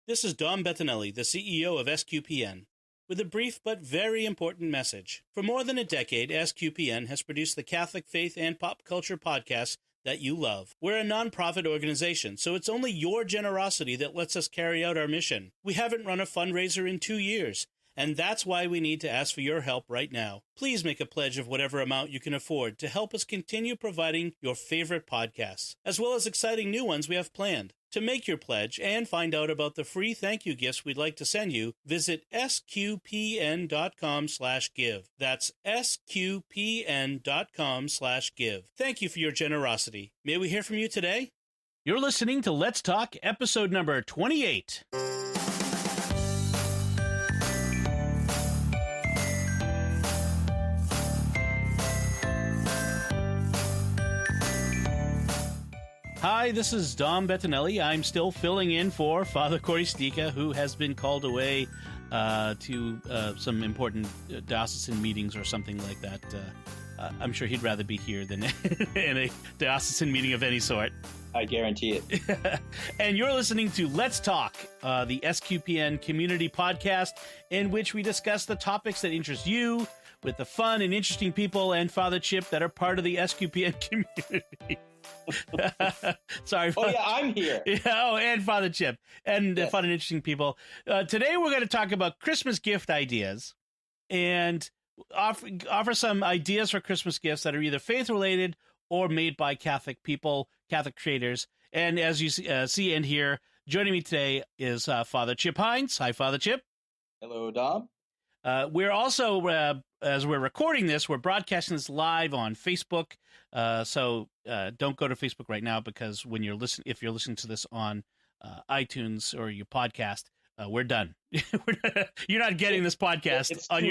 This is Dom Bettinelli, the CEO of SQPN, with a brief but very important message. For more than a decade, SQPN has produced the Catholic faith and pop culture podcasts that you love. We're a nonprofit organization, so it's only your generosity that lets us carry out our mission. We haven't run a fundraiser in 2 years, and that's why we need to ask for your help right now. Please make a pledge of whatever amount you can afford to help us continue providing your favorite podcasts, as well as exciting new ones we have planned. To make your pledge and find out about the free thank you gifts we'd like to send you, visit sqpn.com/give. That's sqpn.com/give. Thank you for your generosity. May we hear from you today? You're listening to Let's Talk, episode number 28. Hi, this is Dom Bettinelli. I'm still filling in for Father Corey Stika, who has been called away to some important diocesan meetings or something like that. I'm sure he'd rather be here than in a diocesan meeting of any sort. I guarantee it. And you're listening to Let's Talk, the SQPN community podcast, in which we discuss the topics that interest you with the fun and interesting people and Father Chip that are part of the SQPN community. Sorry. Oh, yeah, I'm here. Yeah, oh, and Father Chip and Yes. fun and interesting people. Today we're going to talk about Christmas gift ideas and offer some ideas for Christmas gifts that are either faith-related or made by Catholic people, Catholic creators. And as you see and hear, joining me today is Father Chip Hines. Hi, Father Chip. Hello, Dom. We're also, as we're recording this, we're broadcasting this live on Facebook. So don't go to Facebook right now, because when if you're listening to this on iTunes or your podcast, we're done. You're not getting this podcast on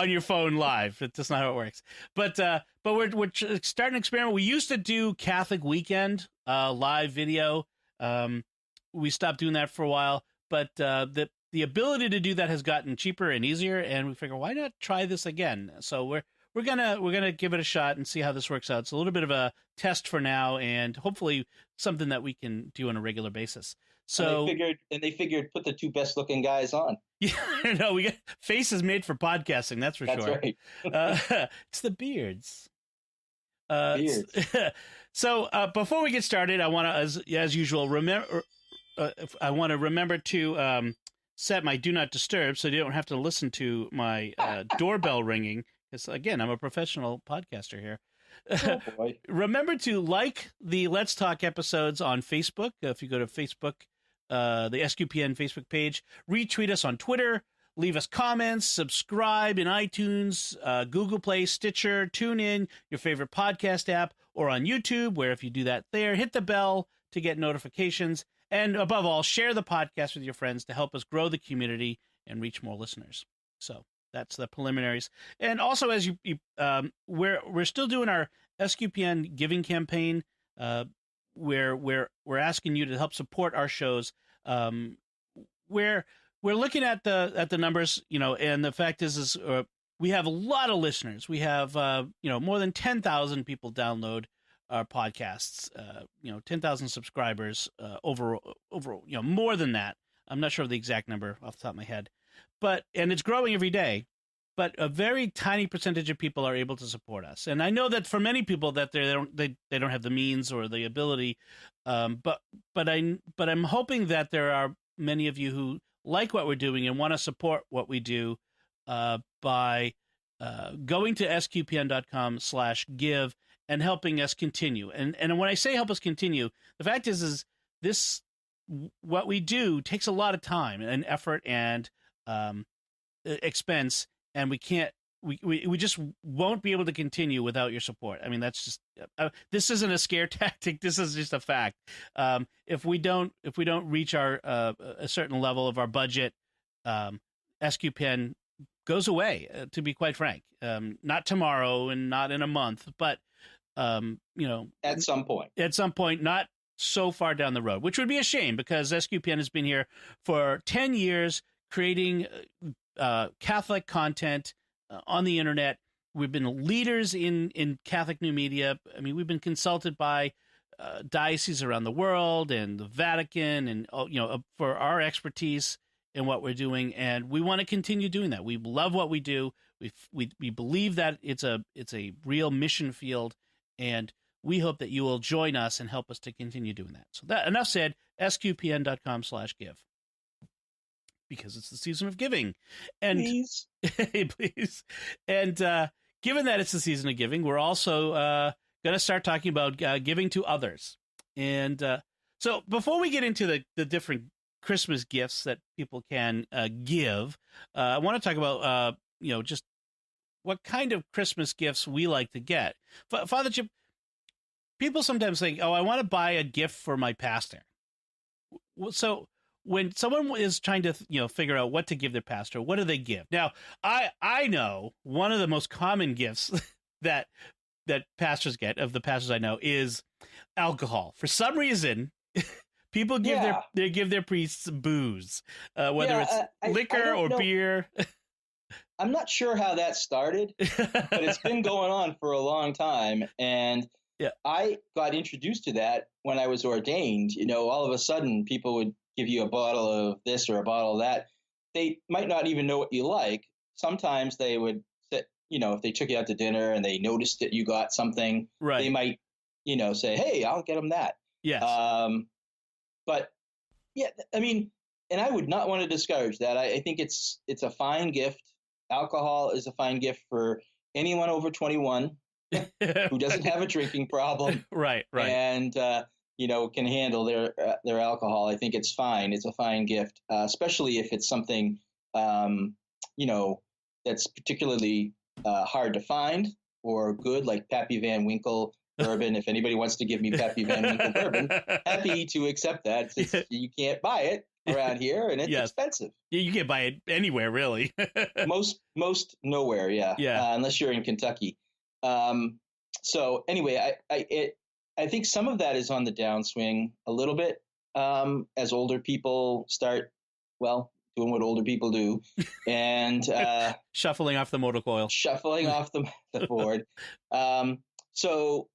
your phone live. That's not how it works. But we're starting an experiment. We used to do Catholic Weekend live video. We stopped doing that for a while, but the ability to do that has gotten cheaper and easier, and we figure, why not try this again? So we're gonna give it a shot and see how this works out. It's a little bit of a test for now, and hopefully something that we can do on a regular basis. So they figured put the two best looking guys on. Yeah, no, we got faces made for podcasting. That's for That's sure. Right. It's the beards. Beards. So before we get started, I want to, as usual, remember to set my do not disturb so you don't have to listen to my doorbell ringing, because again, I'm a professional podcaster here. Oh, boy. Remember to like the Let's Talk episodes on Facebook. If you go to Facebook, the SQPN Facebook page, retweet us on Twitter, leave us comments, subscribe in iTunes, Google Play, Stitcher, TuneIn, your favorite podcast app, or on YouTube, where if you do that there, hit the bell to get notifications. And above all, share the podcast with your friends to help us grow the community and reach more listeners. So that's the preliminaries. And also, as we're still doing our SQPN giving campaign, where we're asking you to help support our shows. We're looking at the numbers, and the fact is we have a lot of listeners. We have more than 10,000 people download our podcasts, 10,000 subscribers, over, more than that. I'm not sure of the exact number off the top of my head, and it's growing every day, but a very tiny percentage of people are able to support us. And I know that for many people that they don't have the means or the ability. But I'm hoping that there are many of you who like what we're doing and want to support what we do, by going to sqpn.com/give and helping us continue. And when I say help us continue, the fact is this, what we do takes a lot of time and effort and expense, and we just won't be able to continue without your support. I mean, that's just this isn't a scare tactic. This is just a fact. If we don't reach our a certain level of our budget, SQPN goes away. To be quite frank, not tomorrow and not in a month, but at some point, not so far down the road, which would be a shame, because SQPN has been here for 10 years creating Catholic content on the internet. We've been leaders in Catholic new media. I mean, we've been consulted by dioceses around the world and the Vatican, and for our expertise in what we're doing, and we want to continue doing that. We love what we do. We believe that it's a real mission field, and we hope that you will join us and help us to continue doing that. So that enough said. SQPN.com/give, because it's the season of giving, and please, please, and given that it's the season of giving, we're also going to start talking about giving to others. And so before we get into the different Christmas gifts that people can give, I want to talk about just what kind of Christmas gifts we like to get. Father Chip, people sometimes think, I want to buy a gift for my pastor. So when someone is trying to figure out what to give their pastor, what do they give? Now, I know one of the most common gifts that pastors get, of the pastors I know, is alcohol. For some reason, people give their priests booze, whether it's liquor or beer. I'm not sure how that started, but it's been going on for a long time. And I got introduced to that when I was ordained. All of a sudden, people would give you a bottle of this or a bottle of that. They might not even know what you like. Sometimes they would, if they took you out to dinner and they noticed that you got something, right, they might, say, hey, I'll get them that. Yes. But yeah, I mean, and I would not want to discourage that. I think it's a fine gift. Alcohol is a fine gift for anyone over 21 who doesn't have a drinking problem. Right. And, can handle their alcohol. I think it's fine. It's a fine gift, especially if it's something, that's particularly hard to find or good, like Pappy Van Winkle bourbon. If anybody wants to give me Pappy Van Winkle bourbon, happy to accept that. You can't buy it around here, and it's expensive. You can't buy it anywhere, really. most nowhere, unless you're in Kentucky. So anyway, I think some of that is on the downswing a little bit as older people start, doing what older people do, and shuffling off the motor coil, shuffling off the board. So,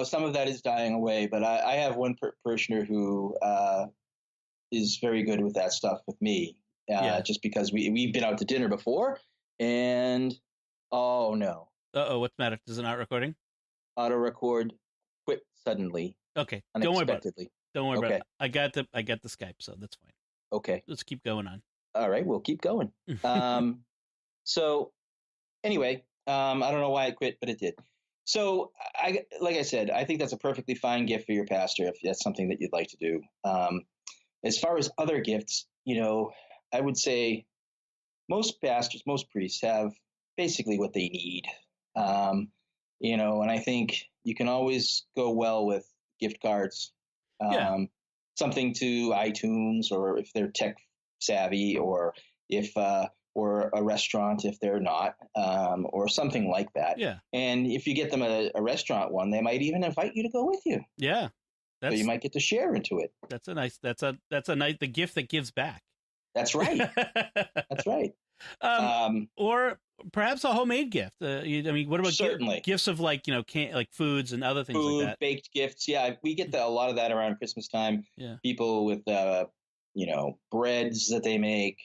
some of that is dying away, but I have one parishioner who is very good with that stuff with me, just because we've been out to dinner before, and oh no. What's the matter? Is it not recording? Auto record quit suddenly. Okay. Unexpectedly. Don't worry about it. I got the Skype, so that's fine. Okay. Let's keep going on. All right, we'll keep going. So anyway, I don't know why it quit, but it did. So like I said, I think that's a perfectly fine gift for your pastor if that's something that you'd like to do. As far as other gifts, I would say most pastors, most priests have basically what they need. And I think you can always go well with gift cards, something to iTunes, or if they're tech savvy, or or a restaurant if they're not, or something like that. Yeah. And if you get them a restaurant one, they might even invite you to go with you. Yeah. So you might get to share into it. That's a nice the gift that gives back. That's right. That's right. Or perhaps a homemade gift. What about certainly gifts of like foods and other things like that? Baked gifts. Yeah, we get a lot of that around Christmas time. Yeah. People with breads that they make,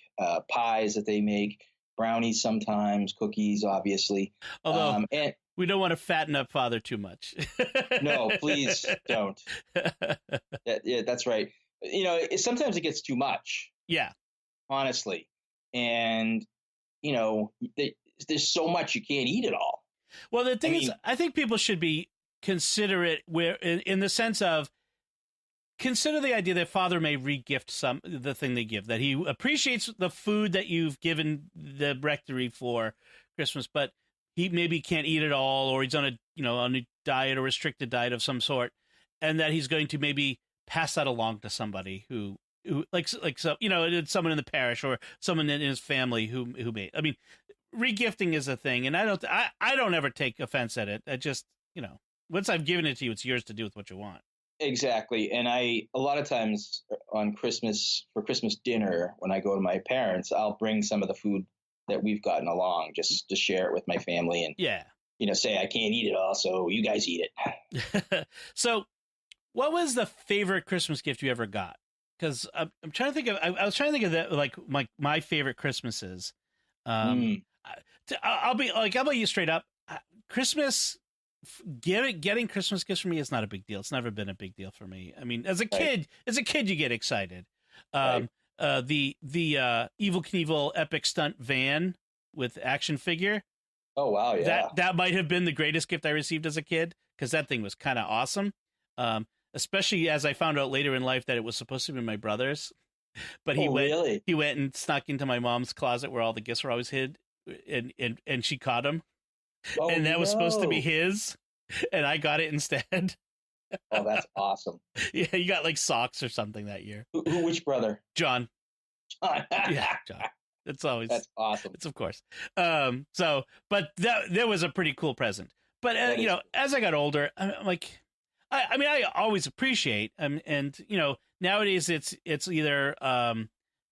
pies that they make, brownies sometimes, cookies, obviously. Although and we don't want to fatten up Father too much. No, please don't. That's right. Sometimes it gets too much. Yeah. Honestly. And, there's so much you can't eat it all. Well, the thing is, I think people should be considerate in the sense of consider the idea that Father may regift the thing they give, that he appreciates the food that you've given the rectory for Christmas, but he maybe can't eat it all, or he's on a diet or restricted diet of some sort, and that he's going to maybe pass that along to somebody who it's someone in the parish or someone in his family who made. Regifting is a thing, and I don't ever take offense at it. I just once I've given it to you, it's yours to do with what you want. Exactly. And a lot of times on Christmas, for Christmas dinner, when I go to my parents, I'll bring some of the food that we've gotten along just to share it with my family and, say I can't eat it all, so you guys eat it. So What was the favorite Christmas gift you ever got? Because I'm trying to think of. I was trying to think of that, like my favorite Christmases. Mm, I- I'll be like, how about you straight up? Christmas, getting Christmas gifts for me is not a big deal. It's never been a big deal for me. I mean, right, as a kid, you get excited. right. The Evil Knievel epic stunt van with action figure, Oh wow, yeah. that might have been the greatest gift I received as a kid, because that thing was kind of awesome. Um, Especially as I found out later in life that it was supposed to be my brother's, but Oh really? he went and snuck into my mom's closet where all the gifts were always hid, and she caught him, Oh and that was supposed to be no. his, and I got it instead. Oh, that's awesome. Yeah, you got like socks or something that year. Which brother? John. Yeah, John. It's always That's awesome. it's of course. So, but that was a pretty cool present. But That you is know, as I got older, I'm like, I mean, I always appreciate, and you know, nowadays it's either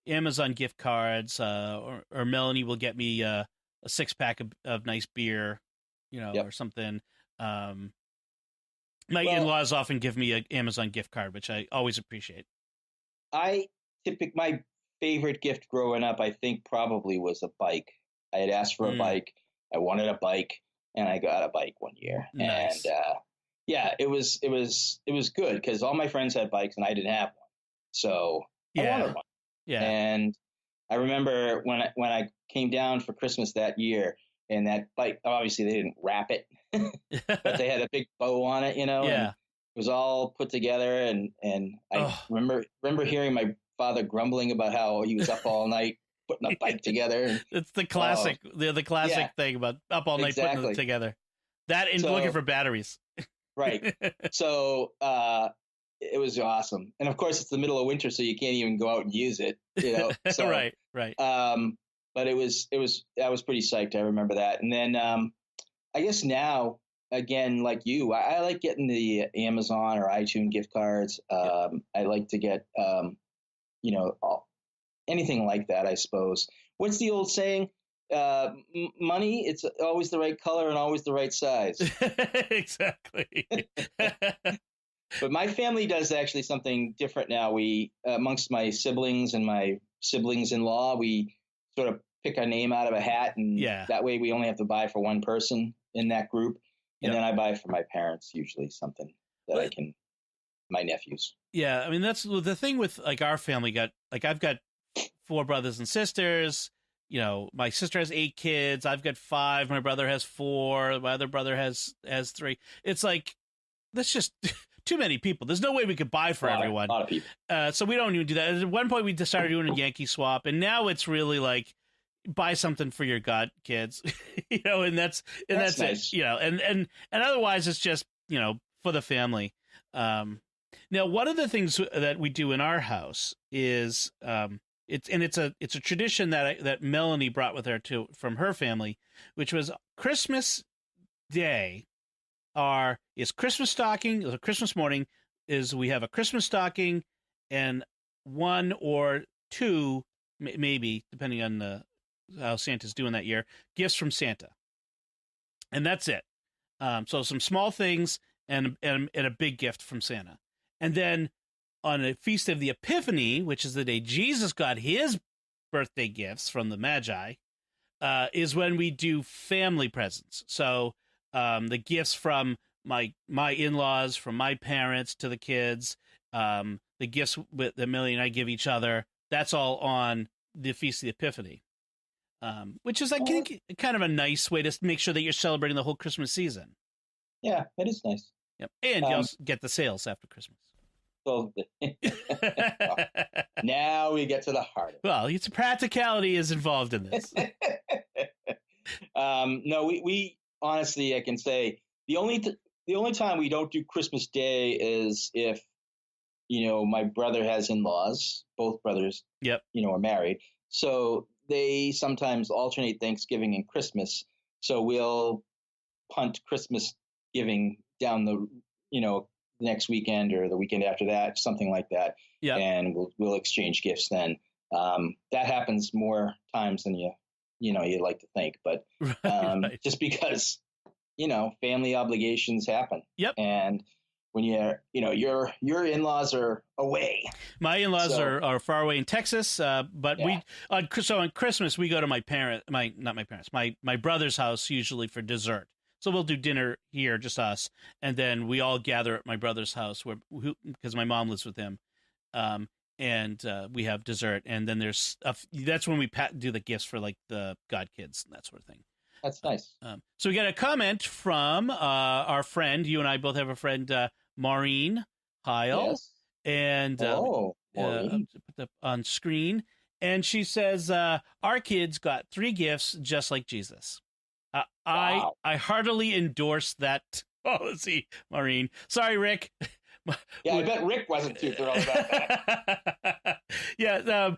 Amazon gift cards, or Melanie will get me a 6-pack of nice beer, you know, Yep. or something. My Well, in-laws often give me an Amazon gift card, which I always appreciate. my favorite gift growing up, I think probably was a bike. I had asked for a Mm, bike. I wanted a bike, and I got a bike one year. And nice. yeah, it was good because all my friends had bikes and I didn't have one, so I Yeah. wanted one. Yeah. And I remember when I came down for Christmas that year, and that bike, obviously they didn't wrap it, but they had a big bow on it, and Yeah. it was all put together. And I Oh, remember hearing my father grumbling about how he was up all night putting a bike together. And it's the oh classic, the classic yeah, thing about up all night putting it exactly. together. That and looking So for batteries. right, so it was awesome. And of course, it's the middle of winter, so you can't even go out and use it. So Right, right. but I was pretty psyched. I remember that. And then I guess now, again, like you, I like getting the Amazon or iTunes gift cards. Yep. I like to get, anything like that, I suppose. What's the old saying? Money, it's always the right color and always the right size. Exactly. But my family does actually something different now. We, amongst my siblings and my siblings-in-law, we sort of pick a name out of a hat, and Yeah. that way we only have to buy for one person in that group. And Yep. then I buy for my parents usually something that I But can, my nephews. yeah, I mean that's the thing with like our family got like I've got 4 brothers and sisters. You know, my sister has 8 kids. I've got 5. My brother has 4. My other brother has 3. It's like that's just too many people. There's no way we could buy for everyone. A lot of people. So we don't even do that. At one point, we just started doing a Yankee swap, and now it's really like buy something for your god kids, you know, and that's Nice. it, you know, and otherwise it's just for the family. Now, one of the things that we do in our house is it's a tradition that Melanie brought with her from her family, which was Christmas Day. Is Christmas stocking, or Christmas morning is we have a Christmas stocking and 1 or 2, maybe depending on how Santa's doing that year, gifts from Santa, and that's it. So some small things and a big gift from Santa, and then on a feast of the Epiphany, which is the day Jesus got his birthday gifts from the Magi, is when we do family presents. So the gifts from my in-laws, from my parents to the kids, the gifts that Millie and I give each other, that's all on the Feast of the Epiphany, which is, I Oh, think, kind of a nice way to make sure that you're celebrating the whole Christmas season. yeah, that is nice. Yep. And you Um, also get the sales after Christmas. so now we get to the heart of Well, it's practicality is involved in this. it. No, we honestly, I can say the only time we don't do Christmas Day is if my brother has in-laws. Both brothers, Yep. are married, so they sometimes alternate Thanksgiving and Christmas. So we'll punt Christmas giving down the next weekend or the weekend after that, something like that, Yep. and we'll exchange gifts then. That happens more times than you'd like to think, but Right. just because family obligations happen. Yep. And when your in-laws are away. My in-laws So- are far away in Texas, but Yeah. on Christmas we go to my brother's house usually for dessert. So we'll do dinner here, just us, and then we all gather at my brother's house because my mom lives with him, and we have dessert, and then that's when we do the gifts for like the God kids and that sort of thing. That's nice. So we got a comment from our friend. You and I both have a friend, Maureen Heil, Yes. and Maureen. put that on screen. And she says, our kids got 3 gifts just like Jesus. Wow. I heartily endorse that policy, Maureen. Sorry, Rick. Yeah, I bet Rick wasn't too thrilled about that. Yeah.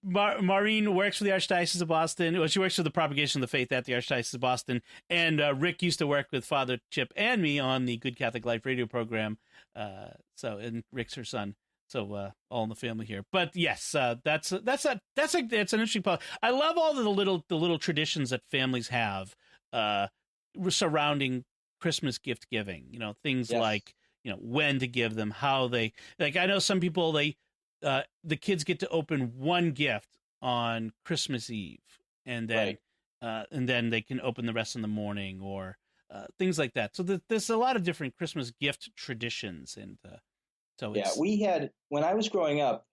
Maureen works for the Archdiocese of Boston. Well, she works for the propagation of the faith at the Archdiocese of Boston. And Rick used to work with Father Chip and me on the Good Catholic Life radio program. And Rick's her son. So all in the family here. But yes, that's an interesting part. I love all the little traditions that families have surrounding Christmas gift giving. Things Yes. like when to give them, how they like. I know some people the kids get to open one gift on Christmas Eve, and then they can open the rest in the morning, or things like that. So there's a lot of different Christmas gift traditions, and we had, when I was growing up,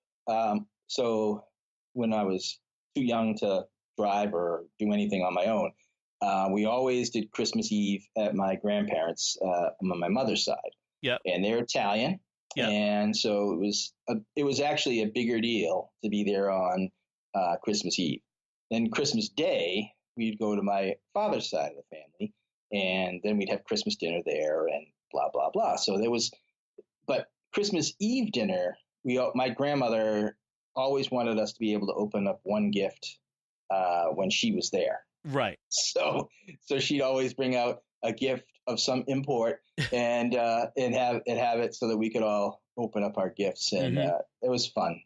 so when I was too young to drive or do anything on my own, we always did Christmas Eve at my grandparents' on my mother's side. Yep. And they're Italian. Yep. And so it was actually a bigger deal to be there on Christmas Eve. Then Christmas Day, we'd go to my father's side of the family, and then we'd have Christmas dinner there and blah, blah, blah. So but Christmas Eve dinner, my grandmother always wanted us to be able to open up one gift when she was there. Right. So she'd always bring out a gift of some import and have it so that we could all open up our gifts, and it was fun.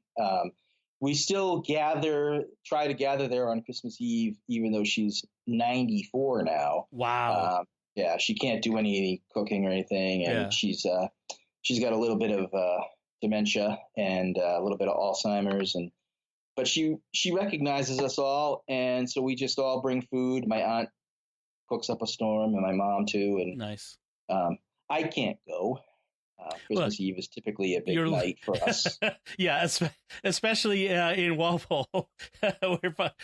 We still try to gather there on Christmas Eve, even though she's 94 now. Wow. Yeah, she can't do any cooking or anything, and she's got a little bit of dementia and a little bit of Alzheimer's, but she recognizes us all, and so we just all bring food. My aunt cooks up a storm, and my mom too. And nice. I can't go. Christmas Eve is typically a big night for us. Yeah, especially in Walpole,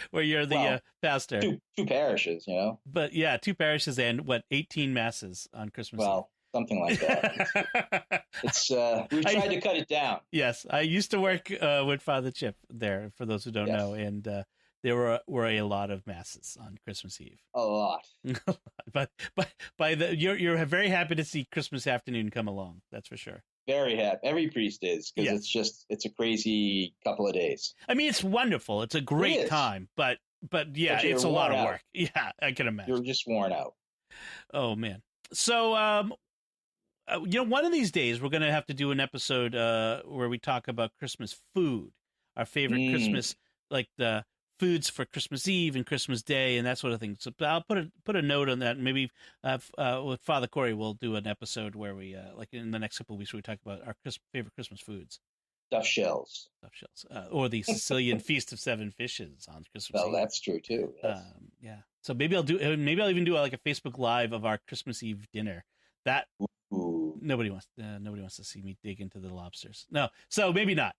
where you're the pastor. Two parishes, But yeah, 2 parishes and 18 masses on Christmas Eve. Something like that. We've tried to cut it down. Yes, I used to work with Father Chip there, for those who don't know, and there were a lot of masses on Christmas Eve. A lot. But you're very happy to see Christmas afternoon come along. That's for sure. Very happy. Every priest is, because it's a crazy couple of days. I mean, it's wonderful. It's a great time, but it's a lot of work. Yeah, I can imagine. You're just worn out. Oh man. So one of these days we're going to have to do an episode where we talk about Christmas food, our favorite Christmas, like the foods for Christmas Eve and Christmas Day and that sort of thing. So I'll put a note on that. And maybe with Father Corey, we'll do an episode where we, like in the next couple of weeks, where we talk about our favorite Christmas foods. Stuffed shells. Or the Sicilian Feast of 7 Fishes on Christmas Eve. That's true too. Yes. Yeah. So maybe I'll even do like a Facebook Live of our Christmas Eve dinner. That nobody wants to see me dig into the lobsters. No, so maybe not.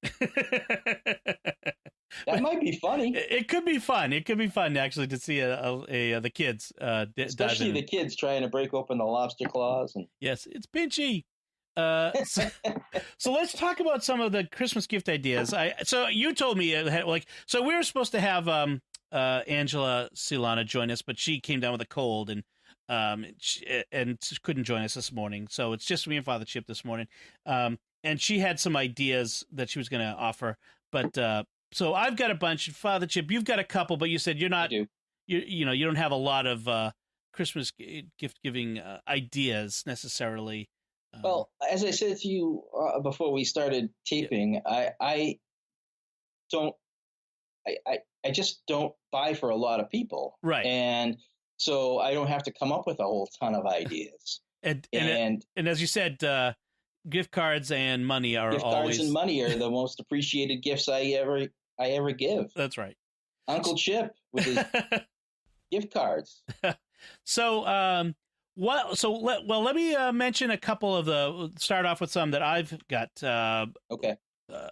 That might be funny. It could be fun. It could be fun actually to see the kids, especially the kids trying to break open the lobster claws. And yes, it's pinchy. So let's talk about some of the Christmas gift ideas. So you told me so we were supposed to have Angela Silana join us, but she came down with a cold and she couldn't join us this morning. So it's just me and Father Chip this morning. And she had some ideas that she was going to offer, but so I've got a bunch. Father Chip, you've got a couple, but you said you're not. You don't have a lot of Christmas gift giving ideas necessarily. Well, as I said to you before we started taping, I just don't buy for a lot of people, right? And so I don't have to come up with a whole ton of ideas. And as you said, gift cards and money are gift always cards and money are the most appreciated gifts I ever give. That's right. Uncle Chip with his gift cards. So, let me mention a couple of start off with some that I've got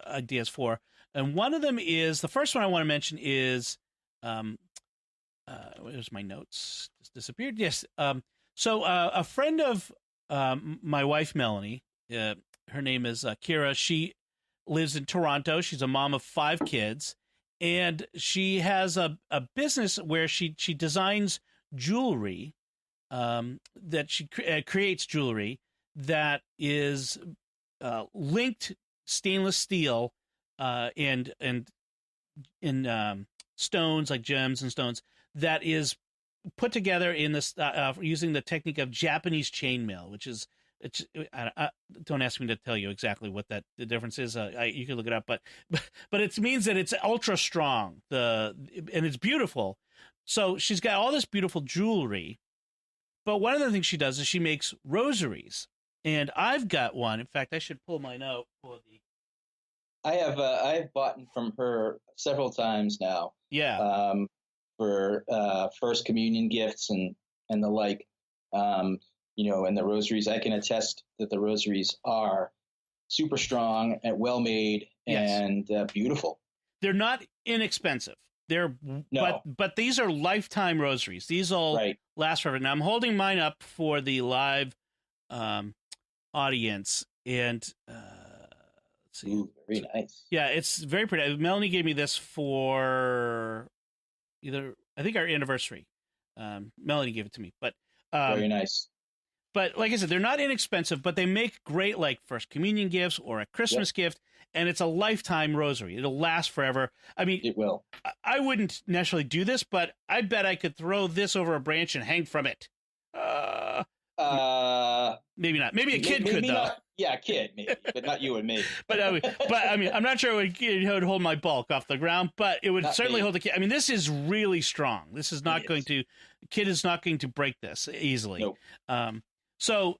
ideas for. And one of them is, the first one I want to mention is, where's my notes? Just disappeared. Yes. So a friend of my wife, Melanie, her name is Kira. She lives in Toronto. She's a mom of 5 kids. And she has a business where she designs jewelry, that she creates jewelry that is linked stainless steel and in stones, like gems and stones, that is put together in this using the technique of Japanese chainmail, which is don't ask me to tell you exactly what the difference is. You can look it up, but it means that it's ultra strong. And it's beautiful. So she's got all this beautiful jewelry, but one of the things she does is she makes rosaries, and I've got one. In fact, I should pull mine out for the. I have bought from her several times now. Yeah. For first communion gifts and the like. And the rosaries, I can attest that the rosaries are super strong and well made and beautiful. They're not inexpensive. But these are lifetime rosaries. These all last forever. Now I'm holding mine up for the live audience, and let's see. Ooh, very nice. Yeah, it's very pretty. Melanie gave me this for I think our anniversary. Melanie gave it to me, but very nice. But like I said, they're not inexpensive, but they make great like first communion gifts or a Christmas gift, and it's a lifetime rosary. It'll last forever. I mean, it will. I wouldn't necessarily do this, but I bet I could throw this over a branch and hang from it. Maybe not. Maybe a kid could, though. Yeah, a kid, maybe, but not you and me. but I mean, I'm not sure it would hold my bulk off the ground, but it would certainly hold the kid. I mean, this is really strong. This is not going to. Kid is not going to break this easily. Nope. So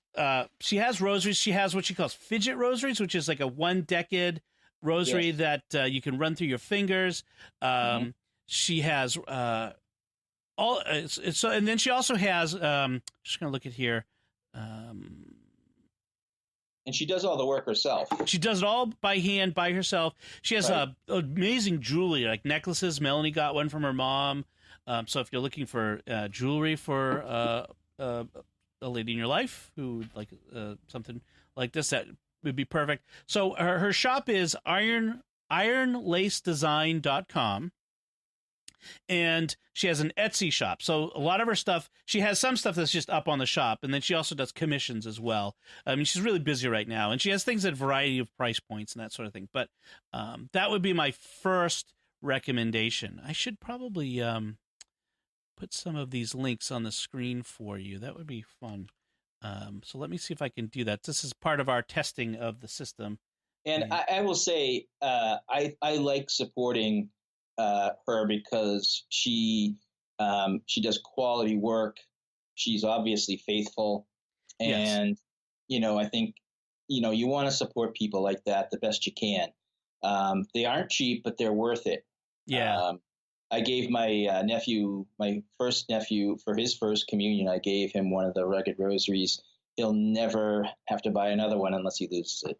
she has rosaries. She has what she calls fidget rosaries, which is like a 1-decade rosary that you can run through your fingers. She has and then she also has. Just gonna look at here. And she does all the work herself. She does it all by hand, by herself. She has amazing jewelry, like necklaces. Melanie got one from her mom. So if you're looking for jewelry for a lady in your life who would like something like this, that would be perfect. So her shop is ironlacedesign.com. And she has an Etsy shop. So a lot of her stuff, she has some stuff that's just up on the shop, and then she also does commissions as well. I mean, she's really busy right now, and she has things at a variety of price points and that sort of thing. But that would be my first recommendation. I should probably put some of these links on the screen for you. That would be fun. So let me see if I can do that. This is part of our testing of the system. And I will say, I like supporting her because she does quality work. She's obviously faithful, and I think you want to support people like that the best you can. They aren't cheap, but they're worth it. Yeah. I gave my first nephew, for his first communion, I gave him one of the rugged rosaries. He'll never have to buy another one unless he loses it.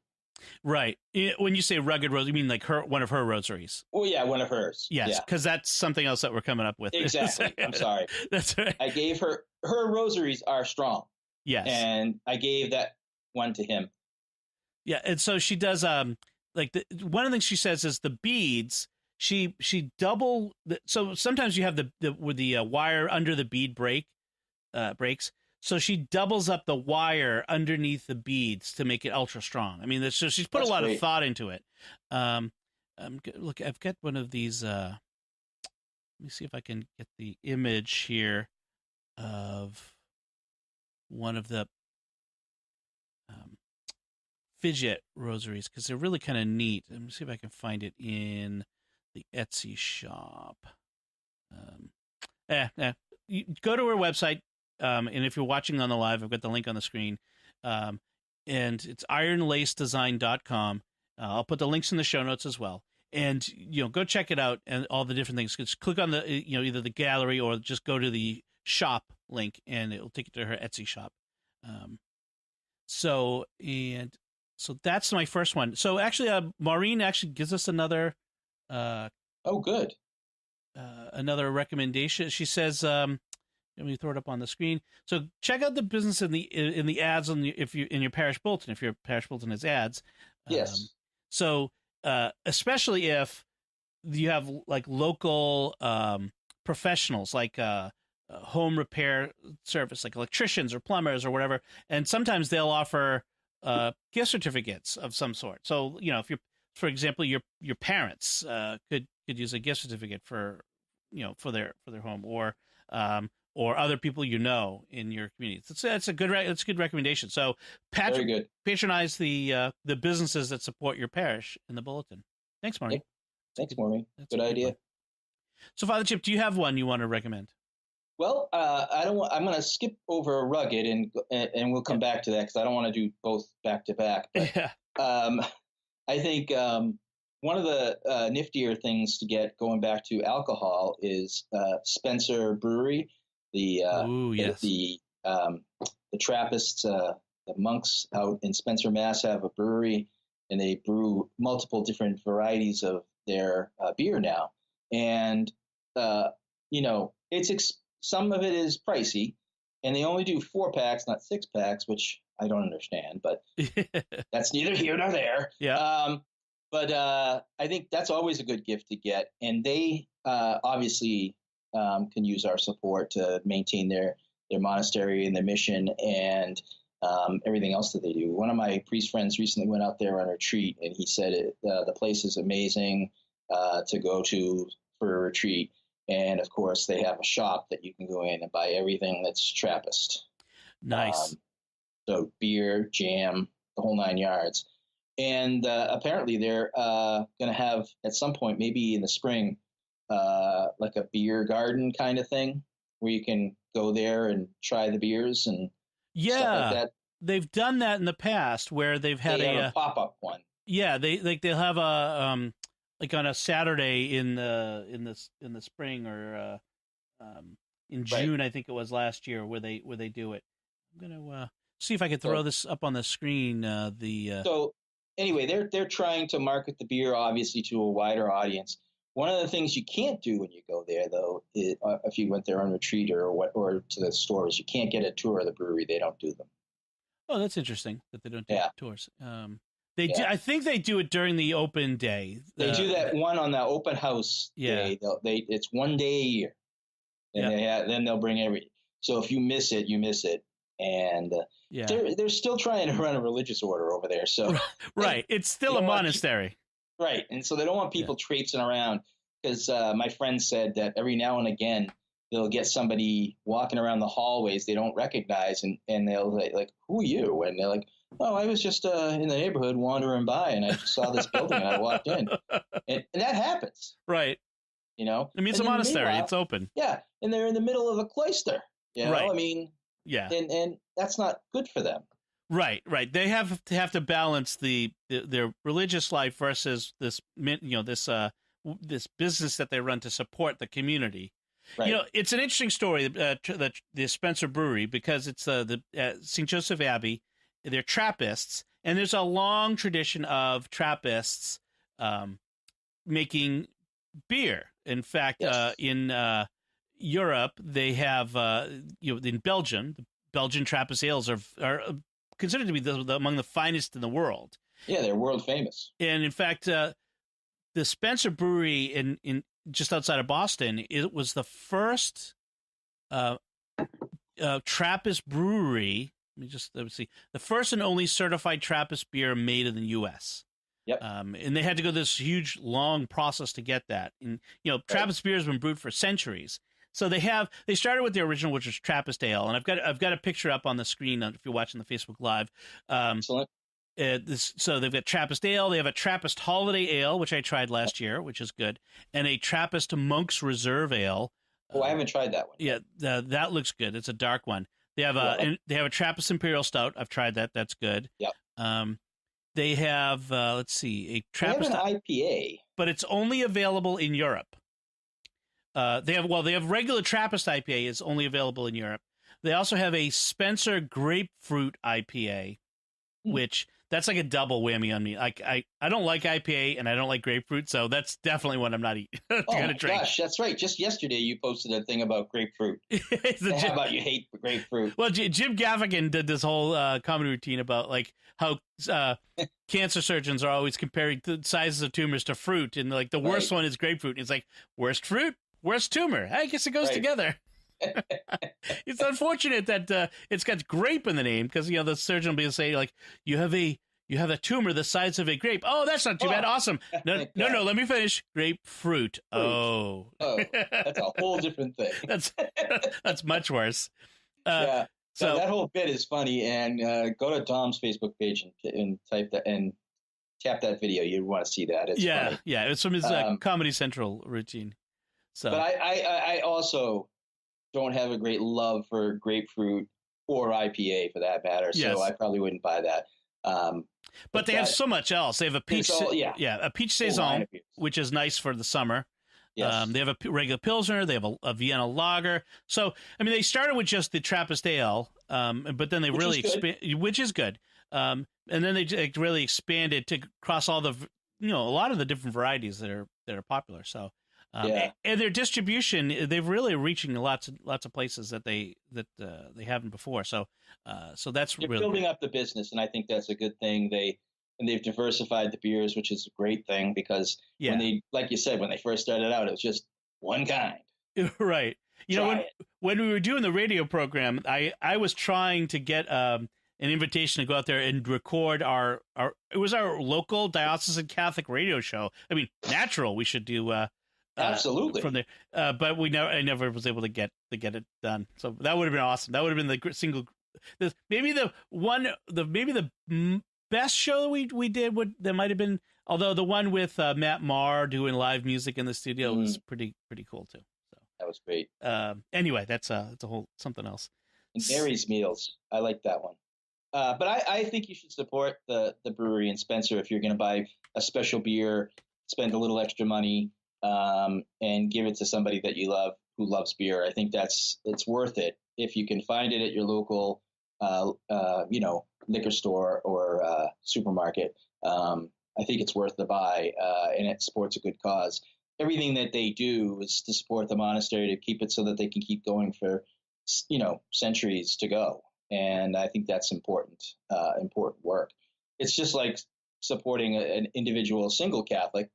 Right. When you say rugged rosary, you mean like one of her rosaries? Oh, yeah, one of hers. Yes, because that's something else that we're coming up with. Exactly. I'm sorry. That's right. I gave her rosaries are strong. Yes. And I gave that one to him. Yeah, and so she does one of the things she says is the beads, she double so sometimes you have the wire under the bead breaks. So she doubles up the wire underneath the beads to make it ultra strong. I mean, so she's put a lot of thought into it. Look, I've got one of these. Let me see if I can get the image here of one of the fidget rosaries, because they're really kind of neat. Let me see if I can find it in the Etsy shop. You go to her website. and if you're watching on the live, I've got the link on the screen, and it's ironlacedesign.com. I'll put the links in the show notes as well. And, go check it out and all the different things. Just click on the, either the gallery or just go to the shop link and it'll take you to her Etsy shop. So that's my first one. So actually, Maureen actually gives us another, good. Another recommendation. She says, let me throw it up on the screen. So check out the business in the ads in your parish bulletin, if your parish bulletin has ads. Yes. So especially if you have like local professionals, like home repair service, like electricians or plumbers or whatever, and sometimes they'll offer gift certificates of some sort. So if you're, for example, your parents could use a gift certificate for their home, or other people in your community. That's a good recommendation. So very good. Patronize the businesses that support your parish in the bulletin. Thanks, Maureen. Yep. Thanks, Maureen. Good idea. So, Father Chip, do you have one you want to recommend? Well, I don't want. I'm going to skip over Rugged and we'll come back to that because I don't want to do both back to back. But I think one of the niftier things to get going back to alcohol is Spencer Brewery. The Trappists, the monks out in Spencer, Mass, have a brewery, and they brew multiple different varieties of their beer now. And some of it is pricey, and they only do 4-packs, not 6-packs, which I don't understand, but that's neither here nor there. Yeah. But I think that's always a good gift to get, and they obviously can use our support to maintain their monastery and their mission and everything else that they do. One of my priest friends recently went out there on a retreat, and he said the place is amazing to go to for a retreat. And, of course, they have a shop that you can go in and buy everything that's Trappist. Nice. So beer, jam, the whole 9 yards. And apparently they're going to have, at some point, maybe in the spring, like a beer garden kind of thing where you can go there and try the beers and stuff like that. They've done that in the past where they've had a pop-up one. Yeah, they'll have a like on a Saturday in the spring or in June, right. I think it was last year where they do it. I'm gonna see if I can throw this up on the screen. So anyway, they're trying to market the beer obviously to a wider audience. One of the things you can't do when you go there, though, is, if you went there on retreat or to the stores, you can't get a tour of the brewery. They don't do them. Oh, that's interesting that they don't do tours. They do, I think they do it during the open day. They do that one on the open house day. It's 1 day a year, and then they'll bring every. So if you miss it, you miss it, and they're still trying to run a religious order over there. So right, it's still a monastery. Right, and so they don't want people traipsing around because my friend said that every now and again they'll get somebody walking around the hallways they don't recognize, and they'll like, "Who are you?" And they're like, "Oh, I was just in the neighborhood wandering by, and I just saw this building, and I walked in." And that happens. Right. I mean, it's a monastery. It's open. Yeah, and they're in the middle of a cloister. Right. I mean, and that's not good for them. Right. They have to balance their religious life versus this business that they run to support the community. Right. It's an interesting story, the Spencer Brewery, because it's the St. Joseph Abbey. They're Trappists, and there's a long tradition of Trappists making beer. In fact, in Europe, they have in Belgium, the Belgian Trappist ales are considered to be among the finest in the world. Yeah, they're world famous. And in fact, the Spencer Brewery in just outside of Boston, it was the first Trappist brewery. Let me see. The first and only certified Trappist beer made in the U.S. Yep. And they had to go this huge, long process to get that. And Trappist beer has been brewed for centuries. So they started with the original, which was Trappist ale, and I've got a picture up on the screen if you're watching the Facebook Live. Excellent. So they've got Trappist ale. They have a Trappist holiday ale, which I tried last year, which is good, and a Trappist Monk's Reserve ale, I haven't tried that one. Yeah, that looks good. It's a dark one. They have a Trappist Imperial Stout. I've tried that. That's good. Yep. They have let's see, a Trappist. They have an IPA, but it's only available in Europe. They have regular Trappist IPA is only available in Europe. They also have a Spencer Grapefruit IPA, which that's like a double whammy on me. I don't like IPA and I don't like grapefruit, so that's definitely one I'm not gonna drink. Gosh, that's right. Just yesterday you posted a thing about grapefruit. How about you hate grapefruit? Well, Jim Gaffigan did this whole comedy routine about like how cancer surgeons are always comparing the sizes of tumors to fruit, and like the worst one is grapefruit. And it's like worst fruit, worst tumor. I guess it goes together. It's unfortunate that it's got grape in the name, because the surgeon will be say like you have a tumor the size of a grape. Oh, that's not too bad. Awesome. No, let me finish. Grapefruit. Oh, that's a whole different thing. That's much worse. Yeah. So that whole bit is funny, and go to Dom's Facebook page and type that and tap that video. You want to see that? It's funny. Yeah. It's from his Comedy Central routine. So, but I also don't have a great love for grapefruit or IPA for that matter. So I probably wouldn't buy that. But they have so much else. They have a peach, a peach saison, which is nice for the summer. Yes. They have a regular Pilsner. They have a Vienna Lager. So, I mean, they started with just the Trappist Ale, but then they really expanded, which is good. And then they really expanded to cross all the, a lot of the different varieties that are popular. So, and their distribution, they've really reaching lots of places that they haven't before. So that's They're really building up the business, and I think that's a good thing. They've diversified the beers, which is a great thing, because when they, like you said, when they first started out, it was just one kind. Right. When we were doing the radio program, I was trying to get an invitation to go out there and record our local diocesan Catholic radio show. I mean, natural. We should do absolutely from there, but I never was able to get it done. So that would have been awesome. That would have been maybe the best show we did. That might have been, although the one with Matt Maher doing live music in the studio was pretty cool too. So that was great. Anyway, that's a whole something else. And Mary's Meals, I like that one. But I think you should support the brewery in Spencer if you're going to buy a special beer, spend a little extra money, and give it to somebody that you love who loves beer. I think it's worth it if you can find it at your local, liquor store or supermarket. I think it's worth the buy, and it supports a good cause. Everything that they do is to support the monastery, to keep it so that they can keep going for, centuries to go. And I think that's important work. It's just like supporting an individual single Catholic,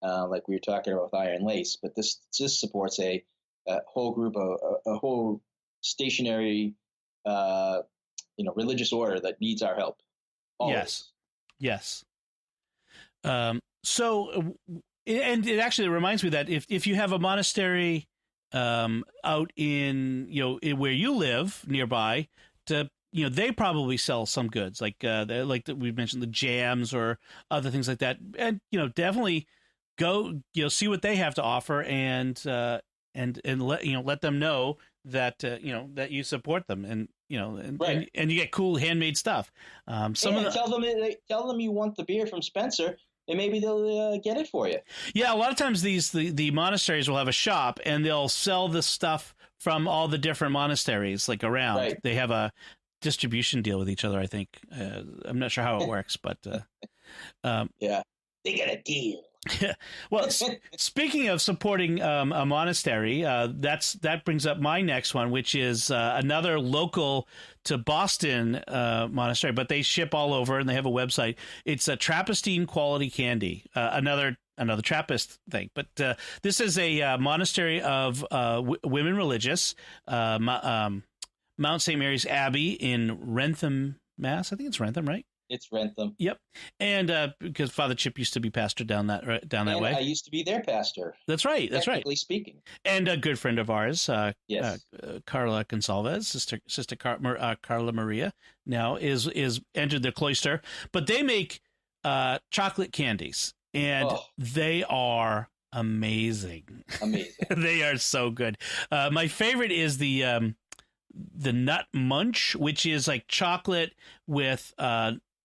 like we were talking about with Iron Lace, but this supports a whole group, a whole stationary, religious order that needs our help. Always. Yes. So, and it actually reminds me that if you have a monastery out in where you live nearby, they probably sell some goods like we mentioned, the jams or other things like that, and definitely go see what they have to offer and let them know that that you support them, and and you get cool handmade stuff. Tell them you want the beer from Spencer, and maybe they'll get it for you. Yeah, a lot of times the monasteries will have a shop, and they'll sell the stuff from all the different monasteries like around. Right. They have a distribution deal with each other, I think. I'm not sure how it works, but yeah, they got a deal. Well, speaking of supporting a monastery, that brings up my next one, which is another local to Boston monastery, but they ship all over and they have a website. It's a Trappistine Quality Candy, another Trappist thing. But this is a monastery of women religious, Mount St. Mary's Abbey in Wrentham, Mass. I think it's Wrentham, right? It's Wrentham. Yep. And because Father Chip used to be pastor down that way. I used to be their pastor. That's right. Technically speaking. And a good friend of ours, yes. Carla Gonsalves, Sister Carla Maria, now is entered the cloister. But they make chocolate candies, and they are amazing. Amazing. They are so good. My favorite is the Nut Munch, which is like chocolate with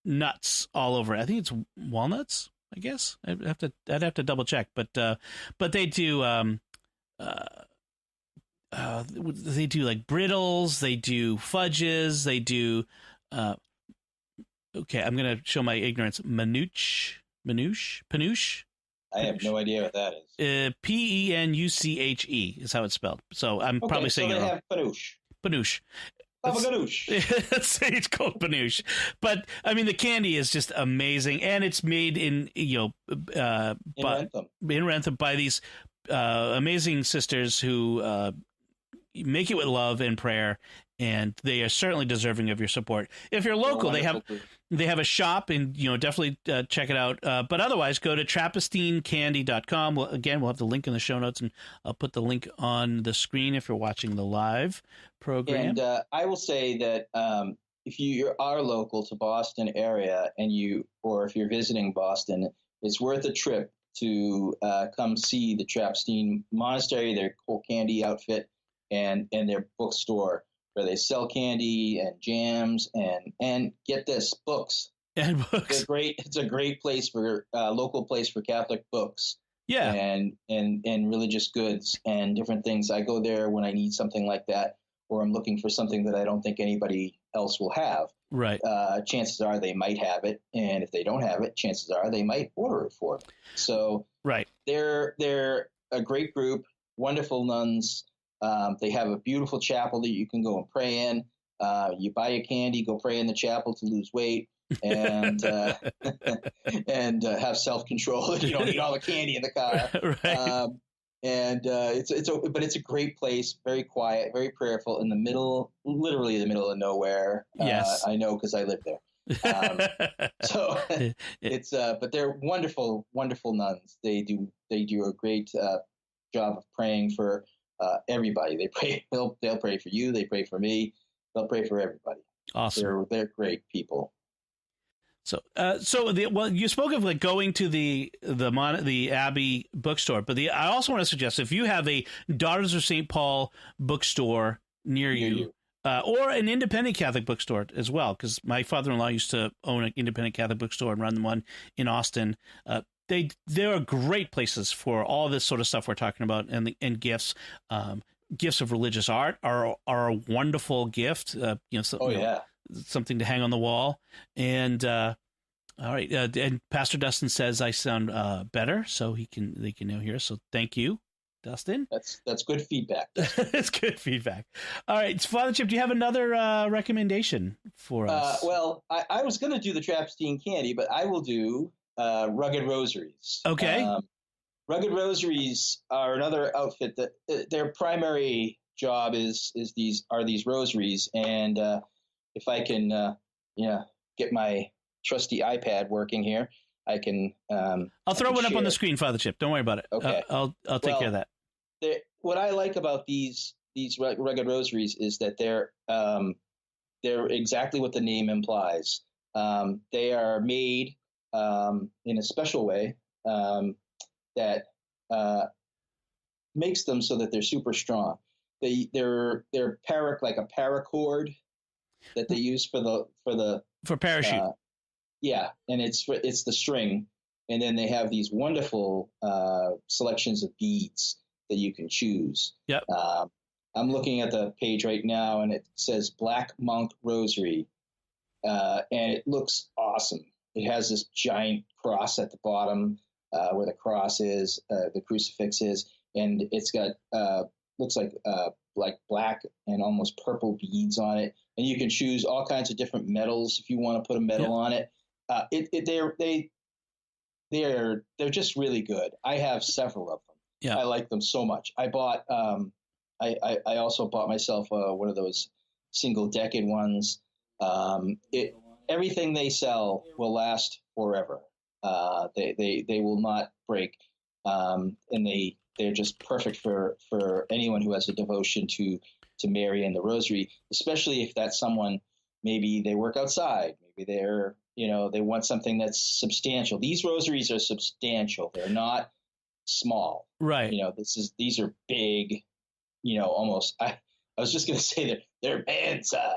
nuts all over it. I think it's walnuts, I guess. I'd have to double check, but they do they do like brittles, they do fudges, they do okay, I'm gonna show my ignorance. Panouche. I have no idea what that is. Penuche is how it's spelled. So I'm probably saying so it they wrong. have panouche. Panouche. Have a ganoush. Let's say it's called Panouche. But I mean, the candy is just amazing, and it's made in in Wrentham by these amazing sisters who make it with love and prayer, and they are certainly deserving of your support. If you're local, they have a shop, and definitely check it out. But otherwise, go to TrappisteinCandy.com. We'll have the link in the show notes, and I'll put the link on the screen if you're watching the live program. And I will say that if you are local to Boston area, or if you're visiting Boston, it's worth a trip to come see the Trappistine Monastery, their whole candy outfit, and their bookstore, where they sell candy and jams and get this, books. And books. It's a great place for local place for Catholic books. Yeah. And religious goods and different things. I go there when I need something like that, or I'm looking for something that I don't think anybody else will have. Right. Chances are they might have it, and if they don't have it, chances are they might order it for them. So right. They're a great group, wonderful nuns. They have a beautiful chapel that you can go and pray in. You buy your candy, go pray in the chapel to lose weight, and and have self-control. You don't eat all the candy in the car. Right. But it's a great place, very quiet, very prayerful, literally the middle of nowhere. Yes, I know because I live there. So it's but they're wonderful, wonderful nuns. They do a great job of praying for everybody. They pray. They'll pray for you. They pray for me. They'll pray for everybody. Awesome. They're great people. So you spoke of like going to the Abbey bookstore, but I also want to suggest, if you have a Daughters of St. Paul bookstore near you. Or an independent Catholic bookstore as well, because my father-in-law used to own an independent Catholic bookstore and run one in Austin. There are great places for all this sort of stuff we're talking about, and gifts. Gifts of religious art are a wonderful gift. Something to hang on the wall. And all right, and Pastor Dustin says I sound better, so they can now hear us. So thank you, Dustin. That's good feedback. That's good feedback. All right, Father Chip, do you have another recommendation for us? Well, I was going to do the Trappistine Candy, but I will do Rugged Rosaries. Okay. Rugged Rosaries are another outfit that their primary job is these rosaries, and if I can get my trusty iPad working here, I can. I'll throw one up on the screen, Father Chip. Don't worry about it. Okay. I'll take care of that. What I like about these Rugged Rosaries is that they're exactly what the name implies. They are made in a special way that makes them so that they're super strong. They're like a paracord that they use for parachute. And it's the string, and then they have these wonderful selections of beads that you can choose. Yep. I'm looking at the page right now, and it says Black Monk Rosary, and it looks awesome. It has this giant cross at the bottom where the cross is, the crucifix is, and it's got looks like black and almost purple beads on it, and you can choose all kinds of different metals if you want to put a metal on it. They're just really good. I have several of them. Yeah. I like them so much. I bought I also bought myself one of those single decade ones. Everything they sell will last forever. They will not break, and they're just perfect for anyone who has a devotion to Mary and the Rosary, especially if that's someone, maybe they work outside, maybe they want something that's substantial. These rosaries are substantial. They're not small. Right. These are big, almost. I was just gonna say they're man size.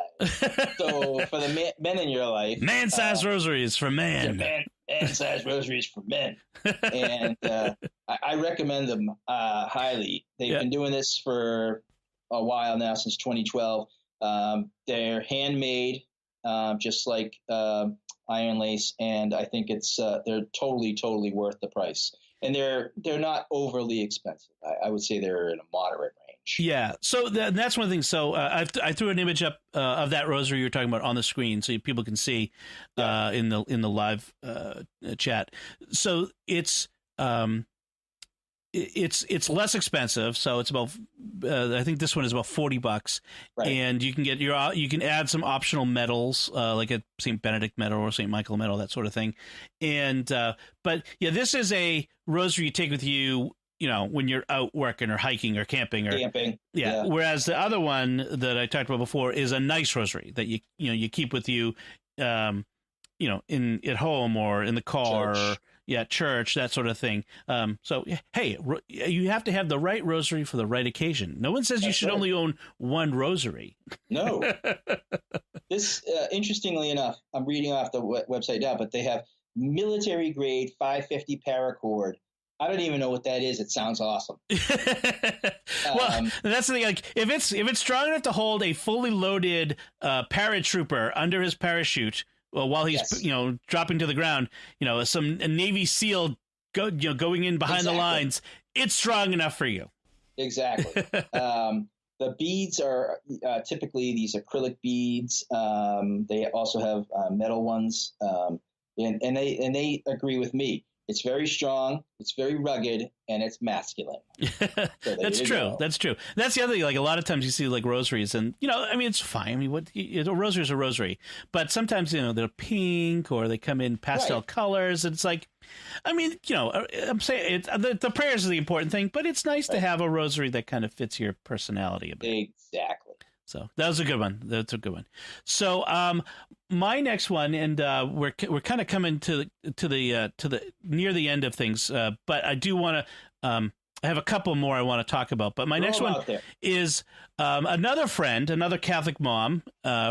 So for the men in your life, man size rosaries for man. Man size rosaries for men, and I recommend them highly. They've been doing this for a while now, since 2012. They're handmade, just like Iron Lace, and I think they're totally worth the price. And they're not overly expensive. I would say they're in a moderate range. Yeah. So that's one thing. So I threw an image up of that rosary you're talking about on the screen, so people can see in the live chat. So it's less expensive. So it's about I think this one is about $40, right. And you can get you can add some optional medals like a St. Benedict medal or St. Michael medal, that sort of thing. And but yeah, this is a rosary you take with you, when you're out working or hiking or camping or camping. Yeah. Whereas the other one that I talked about before is a nice rosary that you keep with you, at home or in the car. Church. Church, that sort of thing. So, hey, you have to have the right rosary for the right occasion. No one says you should only own one rosary. No. This, interestingly enough, I'm reading off the website now, but they have military grade 550 paracord. I don't even know what that is. It sounds awesome. Well, that's the thing. Like, if it's strong enough to hold a fully loaded paratrooper under his parachute, while he's dropping to the ground, some Navy SEAL going in behind the lines, it's strong enough for you. Exactly. The beads are typically these acrylic beads. They also have metal ones, and they agree with me. It's very strong, it's very rugged, and it's masculine. So That's true. That's true. That's the other thing. Like, a lot of times you see like rosaries, and it's fine. I mean, a rosary is a rosary, but sometimes they're pink or they come in pastel colors. And it's like, I'm saying the prayers are the important thing, but it's nice to have a rosary that kind of fits your personality a bit. Exactly. So that was a good one. That's a good one. So my next one, and we're kind of coming to the near the end of things, but I do want to. I have a couple more I want to talk about. But my next one is another Catholic mom,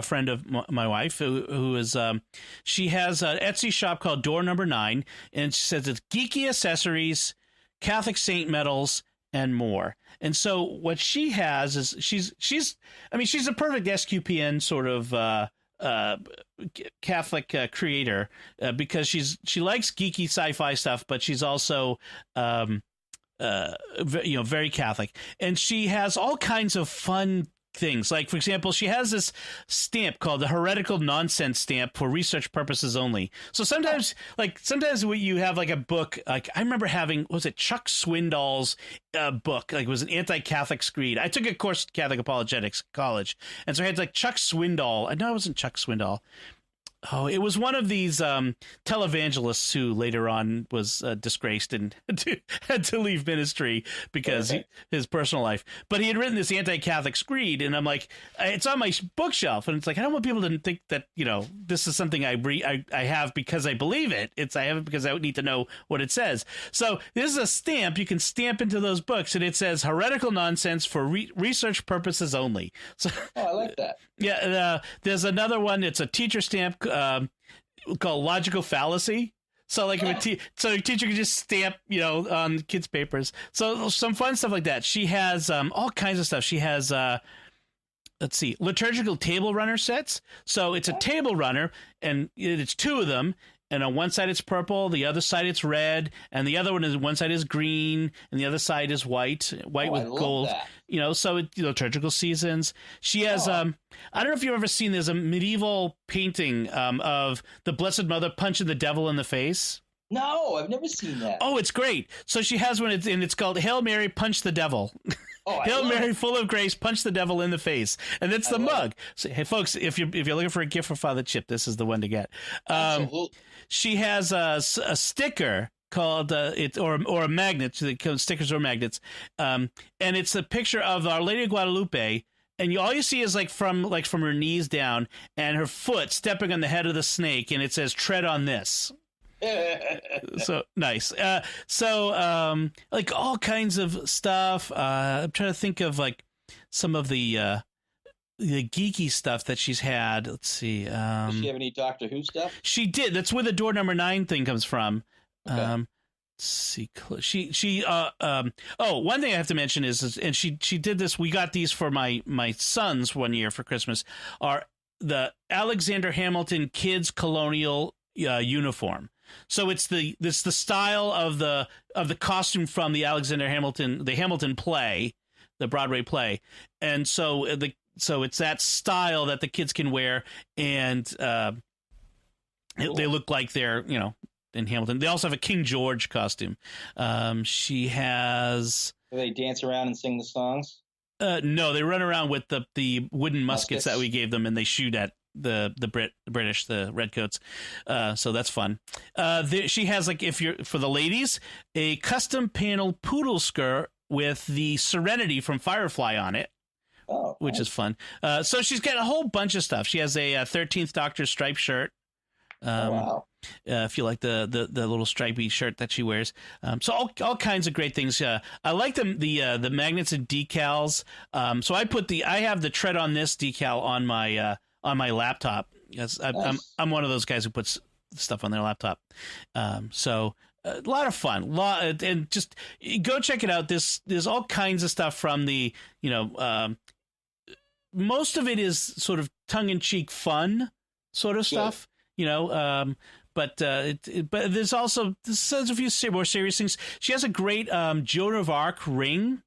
friend of my wife, who is she has an Etsy shop called Door Number 9, and she says it's geeky accessories, Catholic saint medals, and more. And so what she has is she's a perfect SQPN sort of Catholic creator, because she likes geeky sci-fi stuff, but she's also very Catholic, and she has all kinds of fun things. Like, for example, she has this stamp called the Heretical Nonsense stamp for research purposes only. So sometimes you have like a book, like I remember having, was it Chuck Swindoll's book? Like, it was an anti-Catholic screed. I took a course in Catholic apologetics at college, and so I had like Chuck Swindoll. I know it wasn't Chuck Swindoll. Oh, it was one of these televangelists who later on was disgraced and had to leave ministry because his personal life. But he had written this anti-Catholic screed, and I'm like, it's on my bookshelf, and it's like, I don't want people to think that this is something I have because I believe it. I have it because I need to know what it says. So this is a stamp you can stamp into those books, and it says heretical nonsense for research purposes only. So I like that. Yeah, there's another one. It's a teacher stamp called logical fallacy. So like so a teacher can just stamp, on kids' papers. So some fun stuff like that. She has all kinds of stuff. She has liturgical table runner sets. So it's a table runner, and it's two of them. And on one side it's purple, the other side it's red, and the other one side is green, and the other side is white with gold. So liturgical seasons. She has I don't know if you've ever seen, there's a medieval painting of the Blessed Mother punching the devil in the face. No, I've never seen that. Oh, it's great. So she has one, and it's called Hail Mary, Punch the Devil. Oh, Hail Mary, full of grace, punch the devil in the face. And that's the mug. So, hey, folks, if you're looking for a gift for Father Chip, this is the one to get. Absolutely. She has a sticker called or a magnet. Stickers or magnets, and it's a picture of Our Lady of Guadalupe. And all you see is from her knees down, and her foot stepping on the head of the snake, and it says "Tread on this." So nice. Like all kinds of stuff. I'm trying to think of like some of the geeky stuff that she's had. Let's see. Does she have any Doctor Who stuff? She did. That's where the Door Number 9 thing comes from. Okay. Let's see. One thing I have to mention is and she did this. We got these for my sons one year for Christmas. Are the Alexander Hamilton kids colonial uniform. So it's the style of the costume from the Hamilton play, the Broadway play, and so it's that style that the kids can wear, and cool. They look like they're in Hamilton. They also have a King George costume. She has. Do they dance around and sing the songs? No, they run around with the wooden muskets that we gave them, and they shoot at the British, the redcoats. So that's fun. She has, like, if you're for the ladies, a custom panel poodle skirt with the Serenity from Firefly on it. Oh, which nice. is fun. So she's got a whole bunch of stuff. She has a 13th Doctor striped shirt. Wow. If you like the little stripy shirt that she wears, so all kinds of great things. I like the magnets and decals. So I have the Tread on This decal on my laptop. Yes, Nice. I'm one of those guys who puts stuff on their laptop. So a lot of fun. And just go check it out. There's all kinds of stuff from the most of it is sort of tongue in cheek fun sort of stuff. But there's also a few more serious things. She has a great Joan of Arc ring,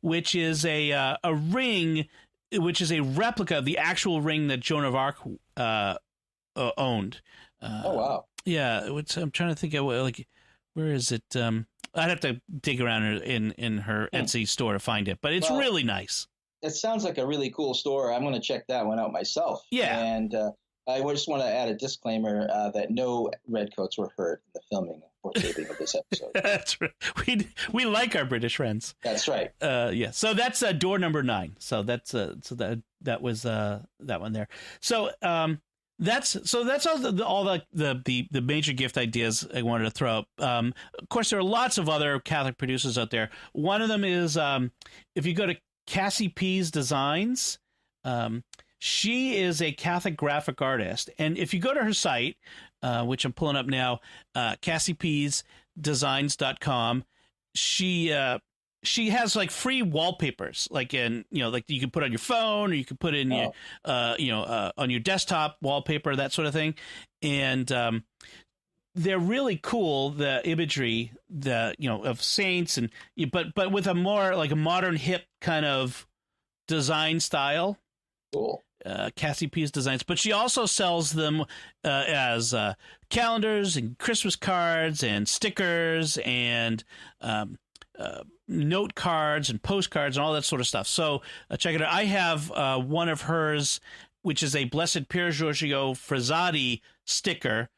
which is a ring, which is a replica of the actual ring that Joan of Arc owned. Oh wow! Yeah, I'm trying to think of where is it? I'd have to dig around in her Etsy store to find it, but it's really nice. It sounds like a really cool store. I'm going to check that one out myself. Yeah, and. I just want to add a disclaimer that no redcoats were hurt in the filming or taping of this episode. That's right. We like our British friends. That's right. Yeah. So that's Door Number 9. So that's that was that one there. So that's all the major gift ideas I wanted to throw up. Of course, there are lots of other Catholic producers out there. One of them is if you go to Cassie P's Designs. She is a Catholic graphic artist, and if you go to her site, which I'm pulling up now, CassiePsDesigns.com, she has like free wallpapers, like like you can put on your phone, or you can put in your on your desktop wallpaper, that sort of thing, and they're really cool. The imagery, of saints, and but with a more like a modern hip kind of design style. Cool. Cassie P's Designs, but she also sells them as calendars and Christmas cards and stickers and note cards and postcards and all that sort of stuff. So check it out. I have one of hers, which is a Blessed Pier Giorgio Frassati sticker,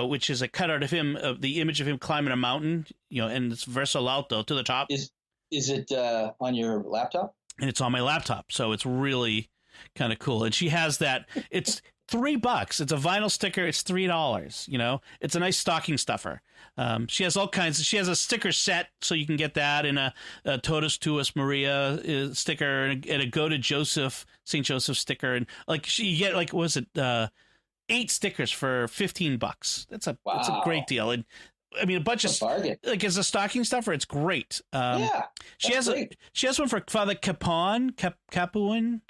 which is a cutout of him, the image of him climbing a mountain, and it's verso l'alto to the top. Is it on your laptop? And it's on my laptop, so it's really kind of cool. And she has that. It's $3. It's a vinyl sticker. It's $3. It's a nice stocking stuffer. She has all kinds. She has a sticker set, so you can get that, and a Totus Tuus Maria sticker, and a Go to Joseph, St. Joseph sticker, and you get 8 stickers for $15. That's a great deal. And I mean, a bunch of bargain. As a stocking stuffer, it's great. She has one for Father Capuan, Kapaun,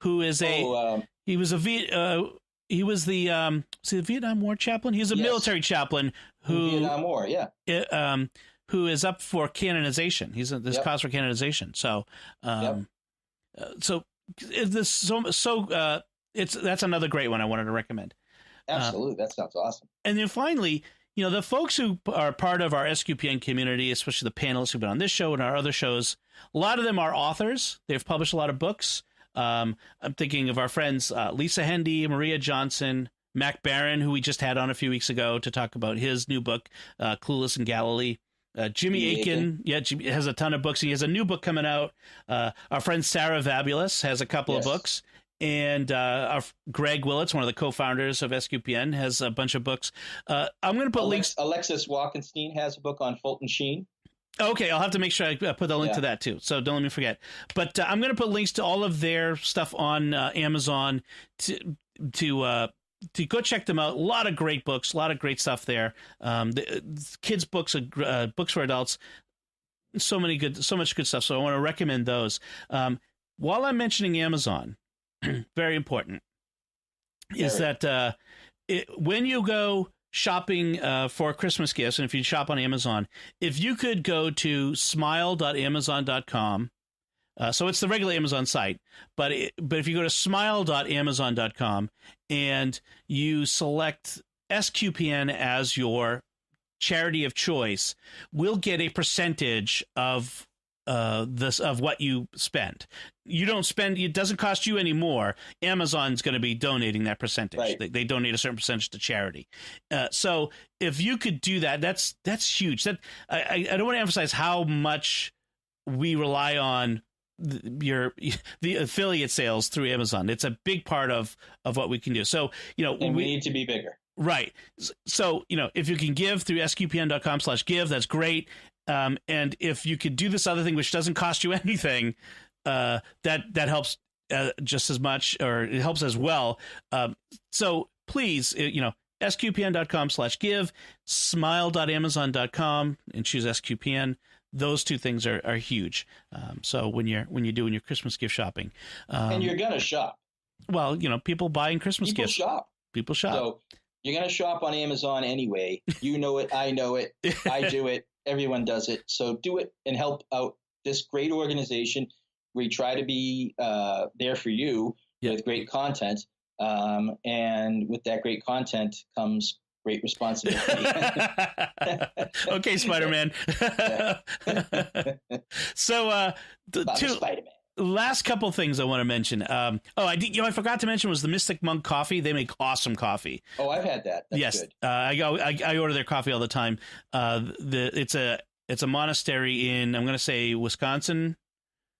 who is the Vietnam War chaplain. He's a military chaplain who Vietnam War, who is up for canonization. He's in this cause for canonization. So, that's another great one I wanted to recommend. Absolutely, that sounds awesome. And then finally, the folks who are part of our SQPN community, especially the panelists who've been on this show and our other shows, a lot of them are authors. They've published a lot of books. I'm thinking of our friends Lisa Hendy, Maria Johnson, Mac Barron, who we just had on a few weeks ago to talk about his new book, Clueless in Galilee. Jimmy Akin, Jimmy has a ton of books. He has a new book coming out. Our friend Sarah Vabulous has a couple of books. And our Greg Willits, one of the co-founders of SQPN, has a bunch of books. I'm going to put links. Alexis Walkenstein has a book on Fulton Sheen. Okay, I'll have to make sure I put the link to that too. So don't let me forget. But I'm going to put links to all of their stuff on Amazon to go check them out. A lot of great books, a lot of great stuff there. The kids' books, books for adults. So much good stuff. So I want to recommend those. While I'm mentioning Amazon, very important is that when you go shopping for Christmas gifts, and if you shop on Amazon, if you could go to smile.amazon.com, so it's the regular Amazon site, but if you go to smile.amazon.com and you select SQPN as your charity of choice, we'll get a percentage of what you spend. You don't spend, it doesn't cost you any more. Amazon's going to be donating that percentage. Right. They donate a certain percentage to charity. So if you could do that, that's huge. That I don't want to emphasize how much we rely on the affiliate sales through Amazon. It's a big part of what we can do. So, we need to be bigger. Right. So, if you can give through sqpn.com/give, that's great. And if you could do this other thing, which doesn't cost you anything, that helps just as much, or it helps as well. So please, sqpn.com/give, smile.amazon.com, and choose SQPN. Those two things are huge. So when you're doing your Christmas gift shopping, and you're gonna shop. Well, people buying Christmas gifts. People shop. So you're gonna shop on Amazon anyway. You know it. I know it. I do it. Everyone does it. So do it and help out this great organization. We try to be there for you with great content. And with that great content comes great responsibility. Okay, Spider-Man. So Spider-Man. Last couple things I want to mention. I forgot to mention was the Mystic Monk coffee. They make awesome coffee. Oh, I've had that. That's yes, good. I order their coffee all the time. It's a monastery in, I'm going to say, Wisconsin.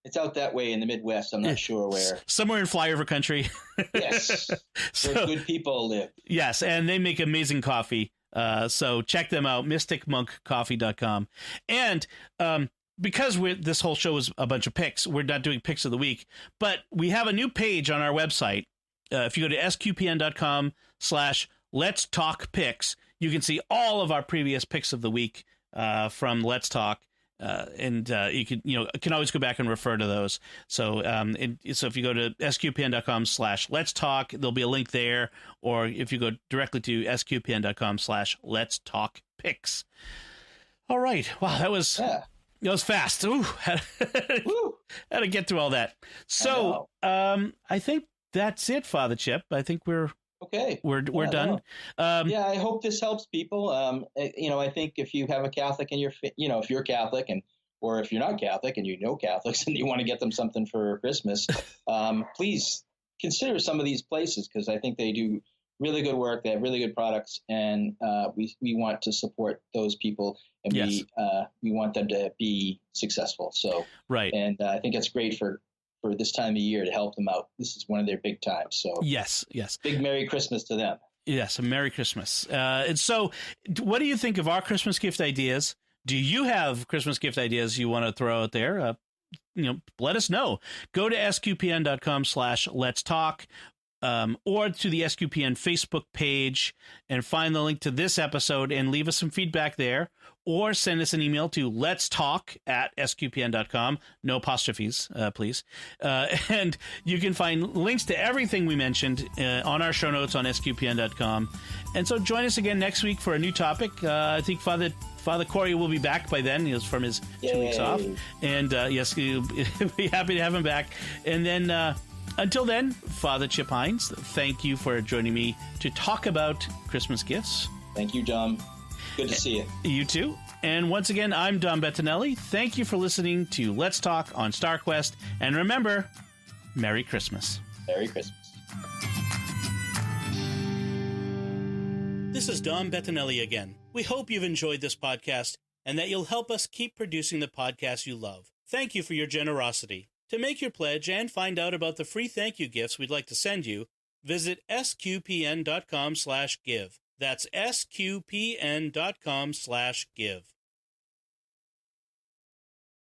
It's out that way in the Midwest. I'm not sure where. Somewhere in flyover country. Yes, where good people live. Yes, and they make amazing coffee. So check them out, mysticmonkcoffee.com. And because this whole show is a bunch of picks, we're not doing picks of the week, but we have a new page on our website. If you go to sqpn.com/Let's Talk Picks, you can see all of our previous picks of the week from Let's Talk. And you can always go back and refer to those. So so if you go to sqpn.com/Let's Talk, there'll be a link there. Or if you go directly to sqpn.com/Let's Talk Picks. All right. Wow, that was fast. Ooh, had to get through all that. So I think that's it, Father Chip. I think we're okay. We're done. I hope this helps people. I think if you have a Catholic in if you're Catholic or if you're not Catholic and you know Catholics and you want to get them something for Christmas, please consider some of these places, because I think they do really good work. They have really good products, and we want to support those people, and we want them to be successful. So right, and I think it's great for this time of year to help them out. This is one of their big times. So yes, big Merry Christmas to them. Yes, a Merry Christmas. And so, what do you think of our Christmas gift ideas? Do you have Christmas gift ideas you want to throw out there? Let us know. Go to sqpn.com/Let's Talk. Or to the SQPN Facebook page and find the link to this episode and leave us some feedback there, or send us an email to letstalk@sqpn.com. No apostrophes, please. And you can find links to everything we mentioned on our show notes on sqpn.com. And so join us again next week for a new topic. I think Father Corey will be back by then. He was from his 2 weeks off. And yes, we'll be happy to have him back. And then until then, Father Chip Hines, thank you for joining me to talk about Christmas gifts. Thank you, Dom. Good to see you. You too. And once again, I'm Dom Bettinelli. Thank you for listening to Let's Talk on StarQuest. And remember, Merry Christmas. Merry Christmas. This is Dom Bettinelli again. We hope you've enjoyed this podcast and that you'll help us keep producing the podcast you love. Thank you for your generosity. To make your pledge and find out about the free thank you gifts we'd like to send you, visit sqpn.com/give. That's sqpn.com/give.